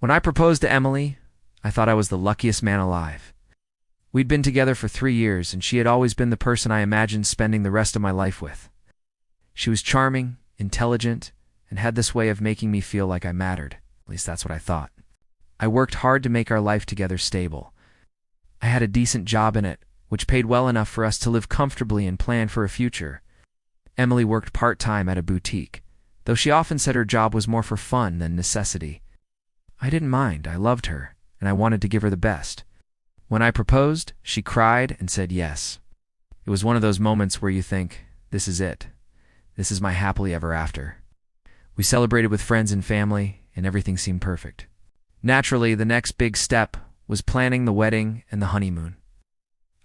When I proposed to Emily, I thought I was the luckiest man alive. We'd been together for 3 years, and she had always been the person I imagined spending the rest of my life with. She was charming, intelligent, and had this way of making me feel like I mattered. At least that's what I thought. I worked hard to make our life together stable. I had a decent job in it, which paid well enough for us to live comfortably and plan for a future. Emily worked part-time at a boutique, though she often said her job was more for fun than necessity. I didn't mind. I loved her, and I wanted to give her the best. When I proposed, she cried and said yes. It was one of those moments where you think, this is it. This is my happily ever after. We celebrated with friends and family, and everything seemed perfect. Naturally, the next big step was planning the wedding and the honeymoon.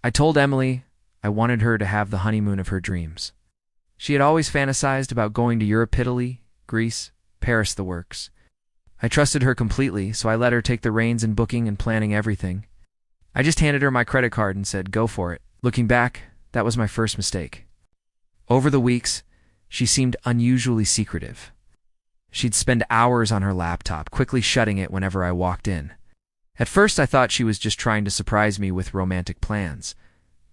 I told Emily I wanted her to have the honeymoon of her dreams. She had always fantasized about going to Europe, Italy, Greece, Paris, the works. I trusted her completely, so I let her take the reins in booking and planning everything. I just handed her my credit card and said, go for it. Looking back, that was my first mistake. Over the weeks, she seemed unusually secretive. She'd spend hours on her laptop, quickly shutting it whenever I walked in. At first, I thought she was just trying to surprise me with romantic plans.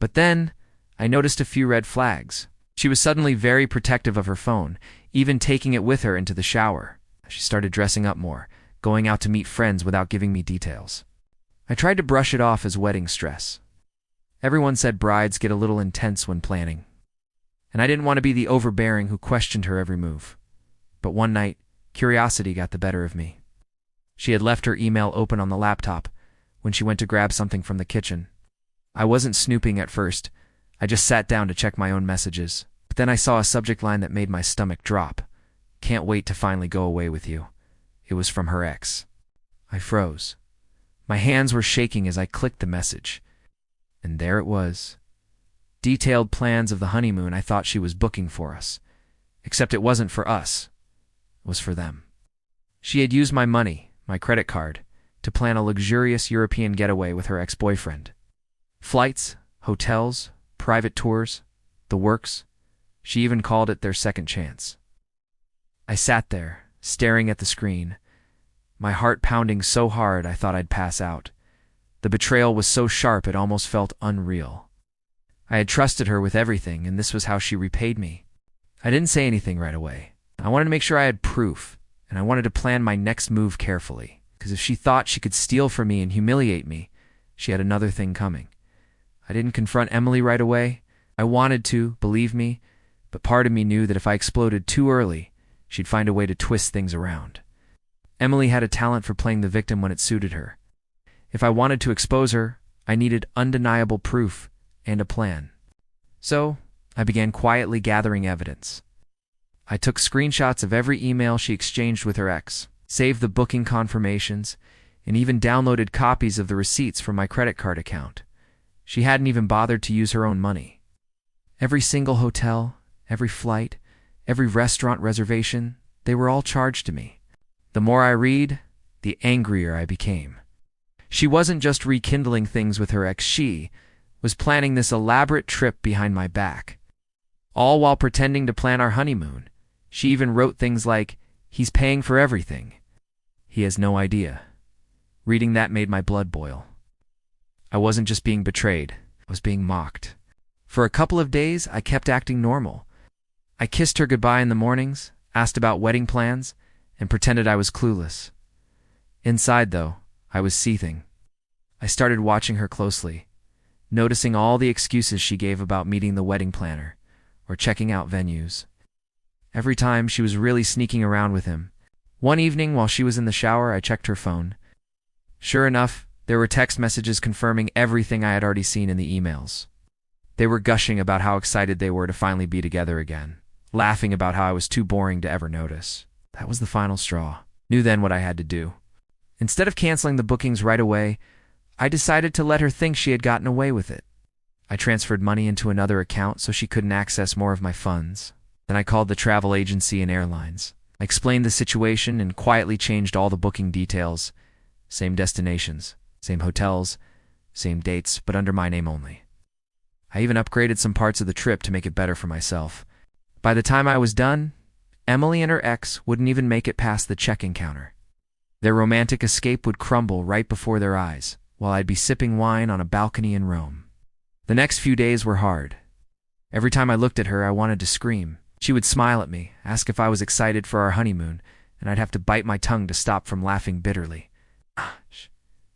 But then, I noticed a few red flags. She was suddenly very protective of her phone, even taking it with her into the shower. She started dressing up more, going out to meet friends without giving me details. I tried to brush it off as wedding stress. Everyone said brides get a little intense when planning, and I didn't want to be the overbearing who questioned her every move. But one night, curiosity got the better of me. She had left her email open on the laptop when she went to grab something from the kitchen. I wasn't snooping at first. I just sat down to check my own messages. But then I saw a subject line that made my stomach drop. Can't wait to finally go away with you. It was from her ex. I froze. My hands were shaking as I clicked the message. And there it was. Detailed plans of the honeymoon I thought she was booking for us. Except it wasn't for us. It was for them. She had used my money, my credit card, to plan a luxurious European getaway with her ex-boyfriend. Flights, hotels, private tours, the works. She even called it their second chance. I sat there, staring at the screen, my heart pounding so hard I thought I'd pass out. The betrayal was so sharp it almost felt unreal. I had trusted her with everything, and this was how she repaid me. I didn't say anything right away. I wanted to make sure I had proof, and I wanted to plan my next move carefully, because if she thought she could steal from me and humiliate me, she had another thing coming. I didn't confront Emily right away. I wanted to, believe me, but part of me knew that if I exploded too early, she'd find a way to twist things around. Emily had a talent for playing the victim when it suited her. If I wanted to expose her, I needed undeniable proof and a plan. So, I began quietly gathering evidence. I took screenshots of every email she exchanged with her ex, saved the booking confirmations, and even downloaded copies of the receipts from my credit card account. She hadn't even bothered to use her own money. Every single hotel, every flight, every restaurant reservation, they were all charged to me. The more I read, the angrier I became. She wasn't just rekindling things with her ex, she was planning this elaborate trip behind my back. All while pretending to plan our honeymoon. She even wrote things like, "He's paying for everything. He has no idea." Reading that made my blood boil. I wasn't just being betrayed, I was being mocked. For a couple of days, I kept acting normal. I kissed her goodbye in the mornings, asked about wedding plans, and pretended I was clueless. Inside, though, I was seething. I started watching her closely, noticing all the excuses she gave about meeting the wedding planner or checking out venues. Every time she was really sneaking around with him. One evening while she was in the shower, I checked her phone. Sure enough, there were text messages confirming everything I had already seen in the emails. They were gushing about how excited they were to finally be together again, laughing about how I was too boring to ever notice. That was the final straw. Knew then what I had to do. Instead of canceling the bookings right away, I decided to let her think she had gotten away with it. I transferred money into another account so she couldn't access more of my funds. Then I called the travel agency and airlines. I explained the situation and quietly changed all the booking details. Same destinations, same hotels, same dates, but under my name only. I even upgraded some parts of the trip to make it better for myself. By the time I was done, Emily and her ex wouldn't even make it past the check-in counter. Their romantic escape would crumble right before their eyes, while I'd be sipping wine on a balcony in Rome. The next few days were hard. Every time I looked at her, I wanted to scream. She would smile at me, ask if I was excited for our honeymoon, and I'd have to bite my tongue to stop from laughing bitterly.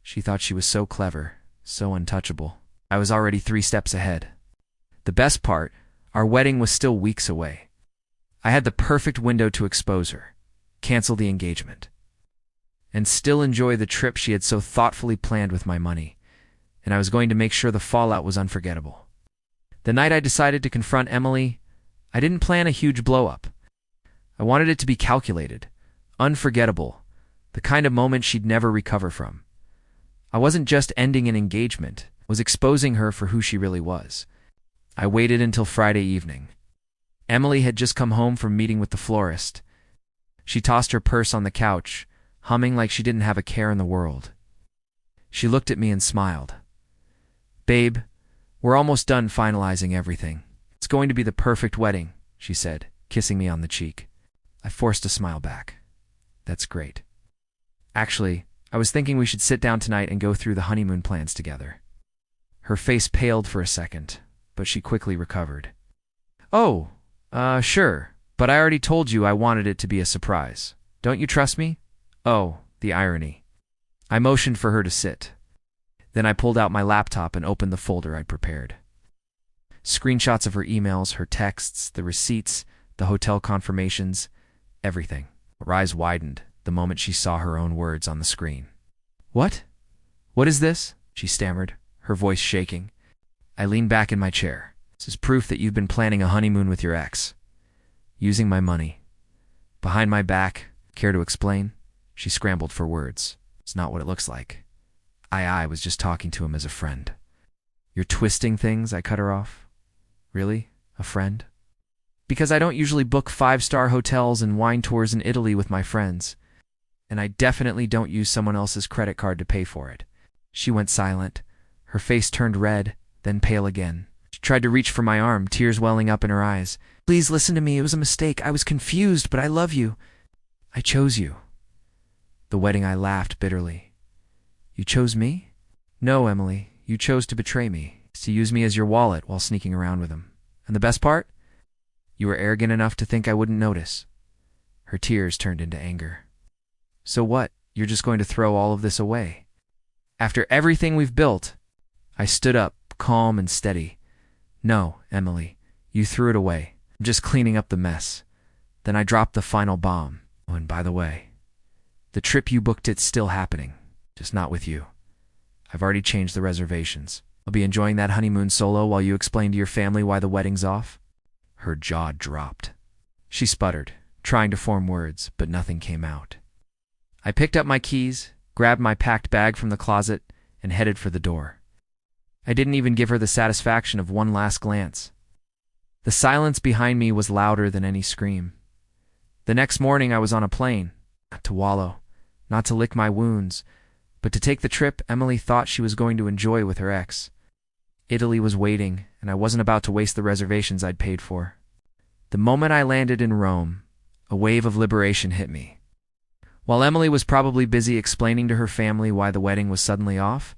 She thought she was so clever, so untouchable. I was already 3 steps ahead. The best part, our wedding was still weeks away. I had the perfect window to expose her, cancel the engagement, and still enjoy the trip she had so thoughtfully planned with my money, and I was going to make sure the fallout was unforgettable. The night I decided to confront Emily, I didn't plan a huge blow-up. I wanted it to be calculated, unforgettable, the kind of moment she'd never recover from. I wasn't just ending an engagement, I was exposing her for who she really was. I waited until Friday evening. Emily had just come home from meeting with the florist. She tossed her purse on the couch, humming like she didn't have a care in the world. She looked at me and smiled. "Babe, we're almost done finalizing everything. It's going to be the perfect wedding," she said, kissing me on the cheek. I forced a smile back. "That's great. Actually, I was thinking we should sit down tonight and go through the honeymoon plans together." Her face paled for a second, but she quickly recovered. "Oh, sure, but I already told you I wanted it to be a surprise. Don't you trust me?" Oh, the irony. I motioned for her to sit. Then I pulled out my laptop and opened the folder I'd prepared. Screenshots of her emails, her texts, the receipts, the hotel confirmations, everything. Her eyes widened the moment she saw her own words on the screen. "What? What is this?" she stammered, her voice shaking. I leaned back in my chair. "This is proof that you've been planning a honeymoon with your ex. Using my money. Behind my back. Care to explain?" She scrambled for words. "It's not what it looks like. I was just talking to him as a friend." "You're twisting things," I cut her off. "Really? A friend?" "Because I don't usually book 5-star hotels and wine tours in Italy with my friends. And I definitely don't use someone else's credit card to pay for it." She went silent. Her face turned red, then pale again. She tried to reach for my arm, tears welling up in her eyes. "Please listen to me. It was a mistake. I was confused, but I love you. I chose you." The wedding, I laughed bitterly. "You chose me?" "No, Emily. You chose to betray me, to use me as your wallet while sneaking around with him. And the best part? You were arrogant enough to think I wouldn't notice." Her tears turned into anger. "So what? You're just going to throw all of this away? After everything we've built?" I stood up, calm and steady. "No, Emily, you threw it away. I'm just cleaning up the mess." Then I dropped the final bomb. "Oh, and by the way, the trip you booked, it's still happening, just not with you. I've already changed the reservations. I'll be enjoying that honeymoon solo while you explain to your family why the wedding's off." Her jaw dropped. She sputtered, trying to form words, but nothing came out. I picked up my keys, grabbed my packed bag from the closet, and headed for the door. I didn't even give her the satisfaction of one last glance. The silence behind me was louder than any scream. The next morning I was on a plane, not to wallow, not to lick my wounds, but to take the trip Emily thought she was going to enjoy with her ex. Italy was waiting, and I wasn't about to waste the reservations I'd paid for. The moment I landed in Rome, a wave of liberation hit me. While Emily was probably busy explaining to her family why the wedding was suddenly off,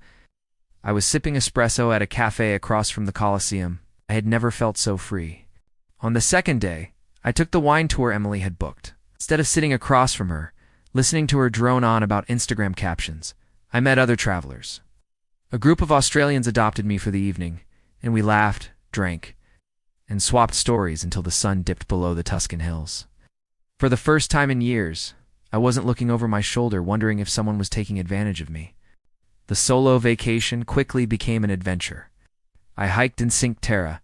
I was sipping espresso at a cafe across from the Colosseum. I had never felt so free. On the second day, I took the wine tour Emily had booked. Instead of sitting across from her, listening to her drone on about Instagram captions, I met other travelers. A group of Australians adopted me for the evening, and we laughed, drank, and swapped stories until the sun dipped below the Tuscan hills. For the first time in years, I wasn't looking over my shoulder wondering if someone was taking advantage of me. The solo vacation quickly became an adventure. I hiked in Cinque Terre,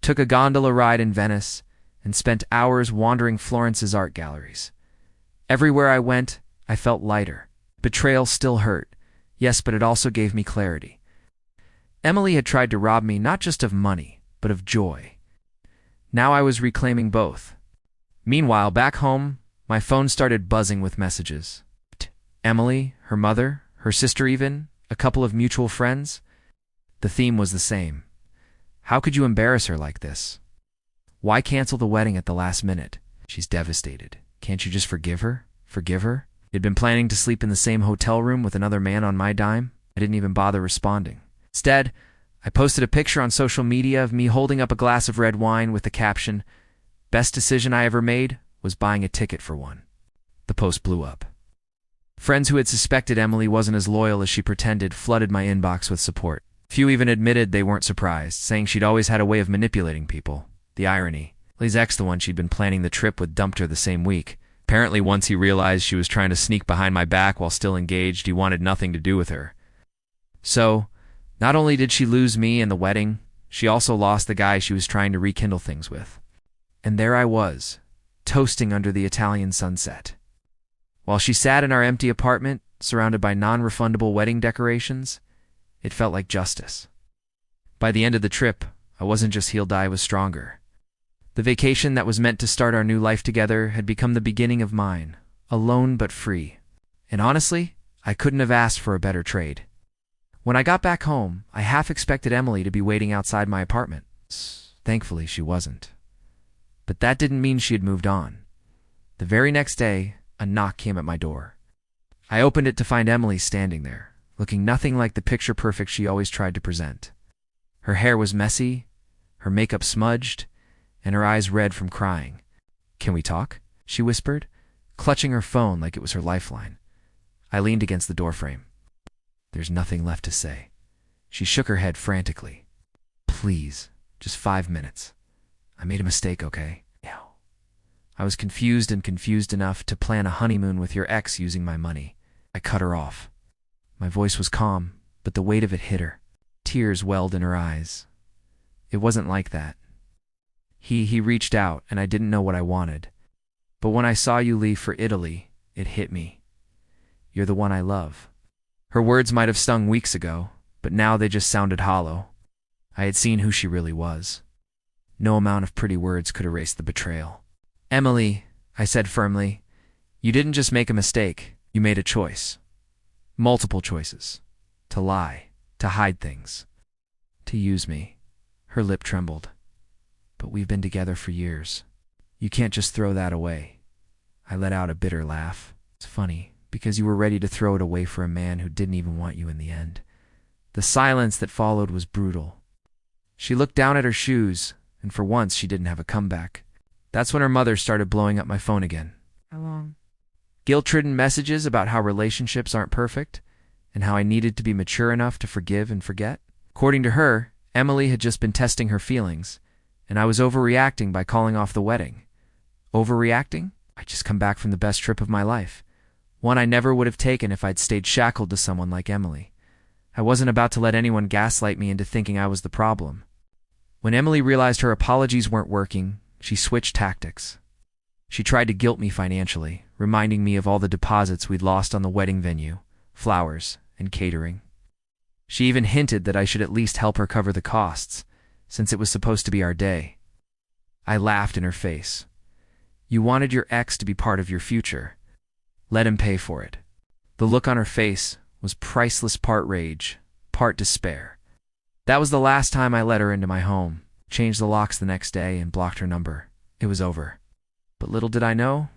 took a gondola ride in Venice, and spent hours wandering Florence's art galleries. Everywhere I went, I felt lighter. Betrayal still hurt, yes, but it also gave me clarity. Emily had tried to rob me not just of money, but of joy. Now I was reclaiming both. Meanwhile, back home, my phone started buzzing with messages. Emily, her mother, her sister even, a couple of mutual friends. The theme was the same. How could you embarrass her like this? Why cancel the wedding at the last minute? She's devastated. Can't you just forgive her? Forgive her? He'd been planning to sleep in the same hotel room with another man on my dime. I didn't even bother responding. Instead, I posted a picture on social media of me holding up a glass of red wine with the caption, "Best decision I ever made was buying a ticket for one." The post blew up. Friends who had suspected Emily wasn't as loyal as she pretended flooded my inbox with support. Few even admitted they weren't surprised, saying she'd always had a way of manipulating people. The irony. Lee's ex, the one she'd been planning the trip with, dumped her the same week. Apparently, once he realized she was trying to sneak behind my back while still engaged, he wanted nothing to do with her. So, not only did she lose me and the wedding, she also lost the guy she was trying to rekindle things with. And there I was, toasting under the Italian sunset. While she sat in our empty apartment, surrounded by non-refundable wedding decorations, it felt like justice. By the end of the trip, I wasn't just healed, I was stronger. The vacation that was meant to start our new life together had become the beginning of mine, alone but free. And honestly, I couldn't have asked for a better trade. When I got back home, I half expected Emily to be waiting outside my apartment. Thankfully, she wasn't. But that didn't mean she had moved on. The very next day, a knock came at my door. I opened it to find Emily standing there, looking nothing like the picture-perfect she always tried to present. Her hair was messy, her makeup smudged, and her eyes red from crying. "Can we talk?" she whispered, clutching her phone like it was her lifeline. I leaned against the doorframe. There's nothing left to say. She shook her head frantically. "Please, just 5 minutes. I made a mistake, okay?" I was confused enough to plan a honeymoon with your ex using my money. I cut her off. My voice was calm, but the weight of it hit her. Tears welled in her eyes. It wasn't like that. He reached out, and I didn't know what I wanted. But when I saw you leave for Italy, it hit me. You're the one I love. Her words might have stung weeks ago, but now they just sounded hollow. I had seen who she really was. No amount of pretty words could erase the betrayal. "Emily," I said firmly, "you didn't just make a mistake, you made a choice. Multiple choices. To lie, to hide things, to use me." Her lip trembled. "But we've been together for years. You can't just throw that away." I let out a bitter laugh. "It's funny, because you were ready to throw it away for a man who didn't even want you in the end." The silence that followed was brutal. She looked down at her shoes, and for once she didn't have a comeback. That's when her mother started blowing up my phone again. How long? Guilt-ridden messages about how relationships aren't perfect, and how I needed to be mature enough to forgive and forget. According to her, Emily had just been testing her feelings, and I was overreacting by calling off the wedding. Overreacting? I'd just come back from the best trip of my life. One I never would have taken if I'd stayed shackled to someone like Emily. I wasn't about to let anyone gaslight me into thinking I was the problem. When Emily realized her apologies weren't working, she switched tactics. She tried to guilt me financially, reminding me of all the deposits we'd lost on the wedding venue, flowers, and catering. She even hinted that I should at least help her cover the costs, since it was supposed to be our day. I laughed in her face. "You wanted your ex to be part of your future. Let him pay for it." The look on her face was priceless, part rage, part despair. That was the last time I let her into my home, changed the locks the next day, and blocked her number. It was over. But little did I know,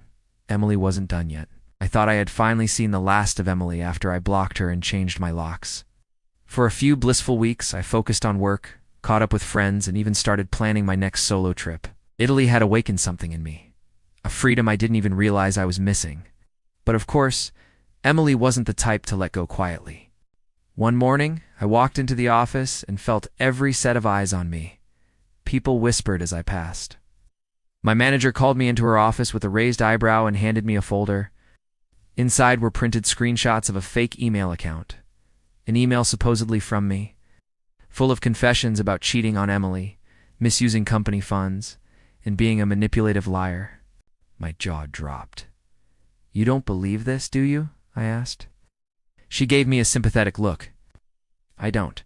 Emily wasn't done yet. I thought I had finally seen the last of Emily after I blocked her and changed my locks. For a few blissful weeks, I focused on work, caught up with friends, and even started planning my next solo trip. Italy had awakened something in me, a freedom I didn't even realize I was missing. But of course, Emily wasn't the type to let go quietly. One morning, I walked into the office and felt every set of eyes on me. People whispered as I passed. My manager called me into her office with a raised eyebrow and handed me a folder. Inside were printed screenshots of a fake email account, an email supposedly from me, full of confessions about cheating on Emily, misusing company funds, and being a manipulative liar. My jaw dropped. "You don't believe this, do you?" I asked. She gave me a sympathetic look. "I don't.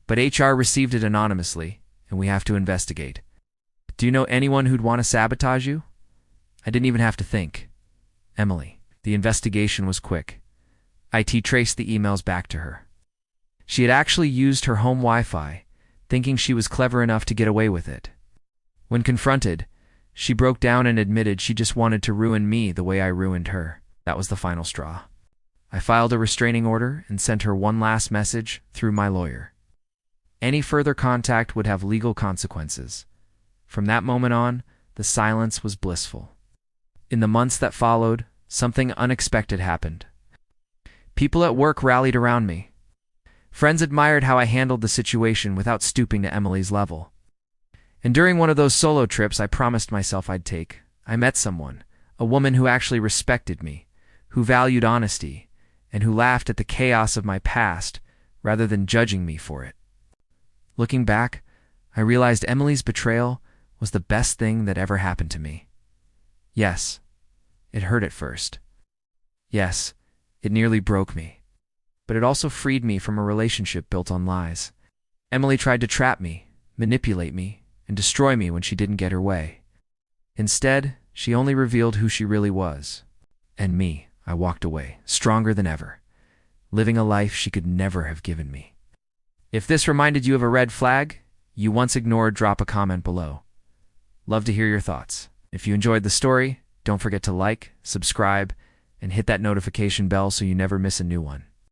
But HR received it anonymously, and we have to investigate. Do you know anyone who'd want to sabotage you?" I didn't even have to think. Emily. The investigation was quick. IT traced the emails back to her. She had actually used her home Wi-Fi, thinking she was clever enough to get away with it. When confronted, she broke down and admitted she just wanted to ruin me the way I ruined her. That was the final straw. I filed a restraining order and sent her one last message through my lawyer. Any further contact would have legal consequences. From that moment on, the silence was blissful. In the months that followed, something unexpected happened. People at work rallied around me. Friends admired how I handled the situation without stooping to Emily's level. And during one of those solo trips I promised myself I'd take, I met someone, a woman who actually respected me, who valued honesty, and who laughed at the chaos of my past rather than judging me for it. Looking back, I realized Emily's betrayal was the best thing that ever happened to me. Yes, it hurt at first. Yes, it nearly broke me. But it also freed me from a relationship built on lies. Emily tried to trap me, manipulate me, and destroy me when she didn't get her way. Instead, she only revealed who she really was. And me, I walked away, stronger than ever, living a life she could never have given me. If this reminded you of a red flag you once ignored, drop a comment below. Love to hear your thoughts. If you enjoyed the story, don't forget to like, subscribe, and hit that notification bell so you never miss a new one.